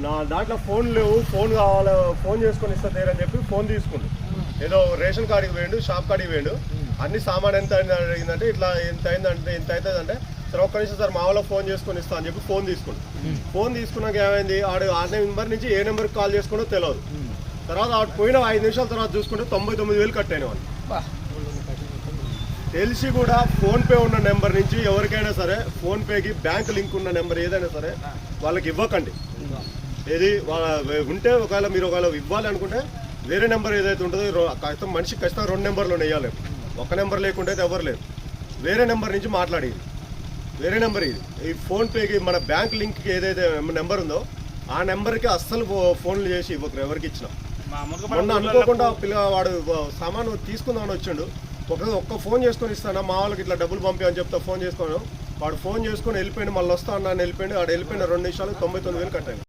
నా దాంట్లో ఫోన్ లేవు, ఫోన్ కావాలి, ఫోన్ చేసుకొని ఇస్తా అని చెప్పి ఫోన్ తీసుకుండు. ఏదో రేషన్ కార్డుకి వేయండు, షాప్ కార్డుకి వేయండు. అన్ని సామాన్ ఎంత అయిందంటే ఇట్లా ఎంత అయిందంటే ఎంత అవుతుందంటే సార్ ఒక్క నిమిషం సార్ మా వాళ్ళ ఫోన్ చేసుకొని ఇస్తా అని చెప్పి ఫోన్ తీసుకుండు. ఫోన్ తీసుకున్నాక ఏమైంది, ఆ నెంబర్ నుంచి ఏ నెంబర్కి కాల్ చేసుకుంటో తెలియదు. తర్వాత ఆడు పోయిన 5 నిమిషాల తర్వాత చూసుకుంటే 99,000 కట్ అయిన వాళ్ళు. తెలిసి కూడా ఫోన్పే ఉన్న నెంబర్ నుంచి ఎవరికైనా సరే ఫోన్పేకి బ్యాంక్ లింక్ ఉన్న నెంబర్ ఏదైనా సరే వాళ్ళకి ఇవ్వకండి. ఏది ఉంటే ఒకవేళ మీరు ఇవ్వాలి అనుకుంటే వేరే నెంబర్ ఏదైతే ఉంటుందో మనిషికి ఖచ్చితంగా 2 నెంబర్లు వేయాలి. ఒక నెంబర్ లేకుంటే అయితే ఎవరు లేరు. వేరే నెంబర్ నుంచి మాట్లాడేది, వేరే నెంబర్ ఇది. ఈ ఫోన్పేకి మన బ్యాంక్ లింక్కి ఏదైతే నెంబర్ ఉందో ఆ నెంబర్కి అస్సలు ఫోన్లు చేసి ఇవ్వరు ఎవరికి ఇచ్చినా. మొన్న అనుకోకుండా వాడు సామాను తీసుకుందామని వచ్చిండు. ఒక్క ఫోన్ చేసుకొని ఇస్తాను మా వాళ్ళకి ఇట్లా డబ్బులు పంపి అని చెప్తా ఫోన్ చేసుకోను. వాడు ఫోన్ చేసుకొని వెళ్ళిపోయింది, మళ్ళీ వస్తా అన్నాను వెళ్ళిపోయింది. వాడు వెళ్ళిపోయిన 2 నిమిషాలు 99,000 కట్ అయింది.